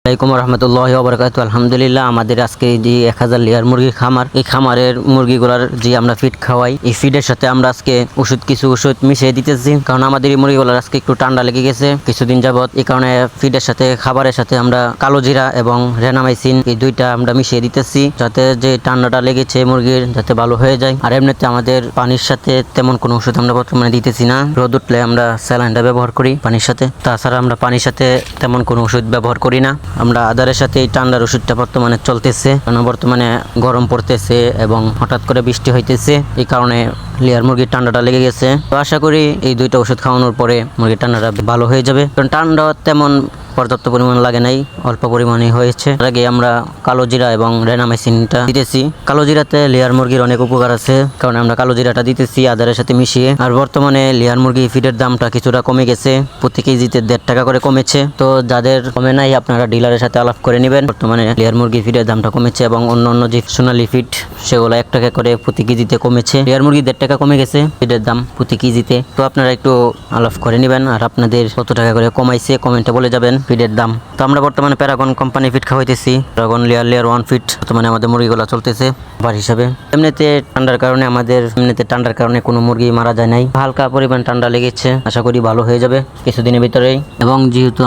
আসসালামু রহমতুল্লাহি ওয়া বারাকাতুহু। আলহামদুলিল্লাহ, আমাদের আজকে যে 1000 লেয়ার মুরগির খামার, এই খামারের মুরগিগুলার যে আমরা ফিড খাওয়াই, এই ফিডের সাথে আমরা আজকে কিছু ওষুধ মিশিয়ে দিতেছি। কারণ আমাদের এই মুরগিগুলার আজকে একটু ঠান্ডা লেগে গেছে কিছুদিন যাবত। এই কারণে ফিডের সাথে খাবারের সাথে আমরা কালো জিরা এবং রেনামাইসিন এই দুইটা আমরা মিশিয়ে দিতেছি, যাতে যে ঠান্ডাটা লেগেছে মুরগির যাতে ভালো হয়ে যায়। আর এমনিতে আমাদের পানির সাথে তেমন কোনো ওষুধ আমরা বর্তমানে দিতেছি না। রোদ উঠলে আমরা স্যালাইনটা ব্যবহার করি পানির সাথে, তাছাড়া আমরা পানির সাথে তেমন কোনো ওষুধ ব্যবহার করি না। আমরা আদারের সাথে এই ঠান্ডার ওষুধটা বর্তমানে চলতেছে, কারণ বর্তমানে গরম পড়তেছে এবং হঠাৎ করে বৃষ্টি হইতেছে, এই কারণে লেয়ার মুরগির ঠান্ডাটা লেগে গেছে। তো আশা করি এই দুইটা ওষুধ খাওয়ানোর পরে মুরগির ঠান্ডাটা ভালো হয়ে যাবে। কারণ ঠান্ডা তেমন পর্যাপ্ত পরিমাণ লাগে নাই, অল্প পরিমাণে হয়েছে। তার আগে আমরা কালো জিরা এবং রেনামাইসিনটা দিতেছি। কালো জিরাতে লেয়ার মুরগির অনেক উপকার আছে, কারণ আমরা কালো জিরাটা দিতেছি আদারের সাথে মিশিয়ে। আর বর্তমানে লেয়ার মুরগি ফিডের দামটা কিছুটা কমে গেছে, প্রতি কেজিতে 1.5 টাকা করে কমেছে। তো যাদের কমে নাই আপনারা ডিলারের সাথে আলাপ করে নেবেন। বর্তমানে লেয়ার মুরগি ফিডের দামটা কমেছে এবং অন্য যে সোনালী ফিড সেগুলো 1 টাকা করে প্রতি কেজিতে কমেছে। লেয়ার মুরগি 1.5 টাকা কমে গেছে ফিডের দাম প্রতি কেজিতে। তো আপনারা একটু আলাপ করে নেবেন, আর আপনাদের কত টাকা করে কমাইছে কমেন্টে বলে যাবেন ফিডের দাম। তো আমরা বর্তমানে প্যারাগন কোম্পানি ফিড খাওয়াইতেছি। প্যারাগন লেয়ার 1 ফিড বর্তমানে আমাদের মুরগিগুলো চলতেছে বার হিসাবে। এমনিতে ঠান্ডার কারণে কোনো মুরগি মারা যায় নাই, হালকা পরিমাণ ঠান্ডা লেগেছে, আশা করি ভালো হয়ে যাবে কিছুদিনের ভিতরেই। এবং যেহেতু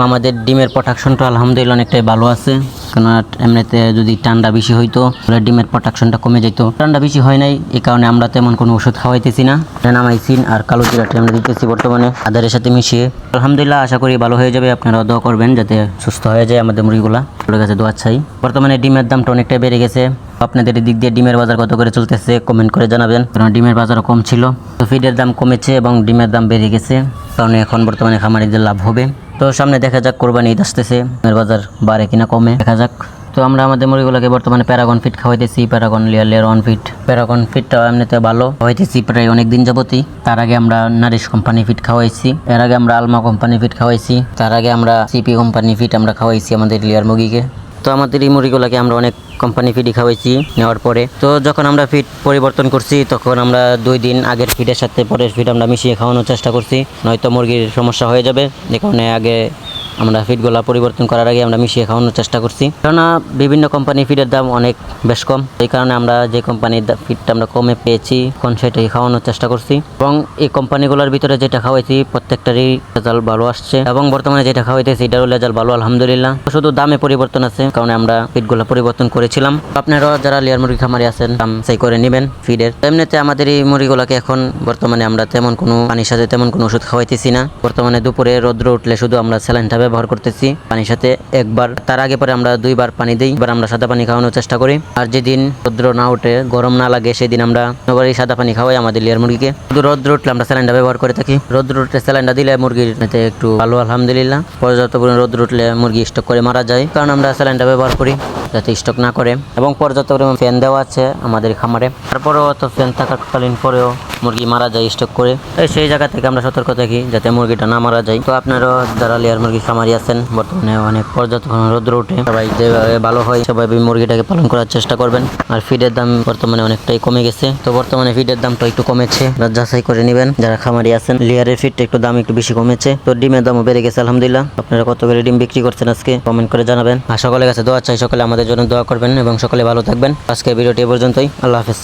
আমাদের ডিমের প্রোডাকশনটা আলহামদুলিল্লাহ অনেকটাই ভালো আছে, কারণ এমনিতে যদি ঠান্ডা বেশি হইতো তাহলে ডিমের প্রোডাকশনটা কমে যেত। ঠান্ডা বেশি হয় নাই, এই কারণে আমরা তেমন কোনো ওষুধ খাওয়াইতেছি না। রেনামাইসিন আর কালো জিরাটা আমরা দিতেছি বর্তমানে আদারের সাথে মিশিয়ে। আলহামদুলিল্লাহ, আশা করি ভালো হয়ে যাবে। আপনারা দোয়া করবেন যাতে সুস্থ হয়ে যায় আমাদের মুরগিগুলা, ওর কাছে দোয়া চাই। বর্তমানে ডিমের দামটা অনেকটাই বেড়ে গেছে। আপনাদের দিক দিয়ে ডিমের বাজার কত করে চলতেছে কমেন্ট করে জানাবেন, কারণ ডিমের বাজারও কম ছিল। তো ফিডের দাম কমেছে এবং ডিমের দাম বেড়ে গেছে, কারণ এখন বর্তমানে খামারিদের লাভ হবে। তো সামনে দেখা যাক, কোরবানি ঈদ আসতেছে, ডিমের বাজার বাড়ে কিনা কমে দেখা যাক। তো আমরা আমাদের মুরগিগুলোকে বর্তমানে প্যারাগন ফিড খাওয়াইতেছি, প্যারাগন লেয়ার 1 ফিড। প্যারাগন ফিডটা এমনিতে ভালো খাওয়াইতেছি প্রায় অনেক দিন যাবতই। তার আগে আমরা নারিশ কোম্পানি ফিড খাওয়াইছি, এর আগে আমরা আলমা কোম্পানি ফিড খাওয়াইছি, তার আগে আমরা সিপি কোম্পানি ফিড আমরা খাওয়াইছি আমাদের লেয়ার মুরগিকে। তো আমাদের এই মুরগিগুলোকে আমরা অনেক কোম্পানি ফিডই খাওয়াইছি নেওয়ার পরে। তো যখন আমরা ফিড পরিবর্তন করছি তখন আমরা 2 দিন আগের ফিডের সাথে পরের ফিড আমরা মিশিয়ে খাওয়ানোর চেষ্টা করছি, নয়তো মুরগির সমস্যা হয়ে যাবে। যে কারণে আগে আমরা ফিডগুলো পরিবর্তন করার আগে আমরা মিশিয়ে খাওয়ানোর চেষ্টা করছি, কেননা বিভিন্ন কোম্পানি ফিডের দাম অনেক বেশ কম। এই কারণে আমরা যে কোম্পানির ফিডটা আমরা কমে পেয়েছি এখন সেটাই খাওয়ানোর চেষ্টা করছি। এবং এই কোম্পানিগুলোর ভিতরে যেটা খাওয়াইছি প্রত্যেকটারই রেজাল্ট ভালো আসছে, এবং বর্তমানে যেটা খাওয়াইতেছি এটারও রেজাল্ট ভালো আলহামদুলিল্লাহ। শুধু দামে পরিবর্তন আছে, কারণ আমরা ফিডগুলো পরিবর্তন করেছিলাম। আপনারা যারা লেয়ার মুরগি খামারি আছেন দাম চাই করে নেবেন ফিডের। এমনিতে আমাদের এই মুরগিগুলোকে এখন বর্তমানে আমরা তেমন কোনো পানির সাথে তেমন কোনো ওষুধ খাওয়াইতেছি না। বর্তমানে দুপুরে রোদ্র উঠলে শুধু আমরা স্যালাইনটা ব্যবহার করতেছি পানির সাথে একবার, তার আগে পরে আমরা 2 বার পানি দিই। এবার আমরা সাদা পানি খাওয়ানোর চেষ্টা করি, আর যেদিন রোদ্র না উঠে গরম না লাগে সেদিন আমরা সাদা পানি খাওয়াই আমাদের লেয়ার মুরগিকে। শুধু রোদ্র উঠলে আমরা স্যালাইনটা ব্যবহার করে থাকি। রোদ্র উঠলে স্যালাইনটা দিলে মুরগির একটু ভালো আলহামদুলিল্লাহ। পর্যাপ্ত পরিমাণে রোদ্র উঠলে মুরগি স্টক করে মারা যায়, কারণ আমরা স্যালাইনটা ব্যবহার করি যাতে স্টক না করে। এবং পর্যাপ্ত পরিমাণ ফ্যান দেওয়া আছে আমাদের খামারে, তারপরেও অত ফ্যান থাকাকালীন পরেও মুরগি মারা যায় স্টক করে। সেই জায়গা থেকে আমরা সতর্ক থাকি যাতে মুরগিটা না মারা যায়। তো আপনারাও যারা লেয়ার মুরগি খামারি আছেন বর্তমানে অনেক পর্যাপ্ত রোদ্র উঠে, সবাই যেভাবে ভালো হয় সেভাবে মুরগিটাকে পালন করার চেষ্টা করবেন। আর ফিডের দাম বর্তমানে অনেকটাই কমে গেছে, তো বর্তমানে ফিডের দামটা একটু কমেছে, যাচাই করে নেবেন যারা খামারি আছেন। লেয়ারের ফিডটা একটু দাম একটু বেশি কমেছে। তো ডিমের দামও বেড়ে গেছে আলহামদুলিল্লাহ। আপনারা কত করে ডিম বিক্রি করছেন আজকে কমেন্ট করে জানাবেন। আর সকলের কাছে দোয়া চাই, সকলে আমাদের জন্য দোয়া করবেন এবং সকলে ভালো থাকবেন। আজকে ভিডিওটি এ পর্যন্তই, আল্লাহ হাফেজ।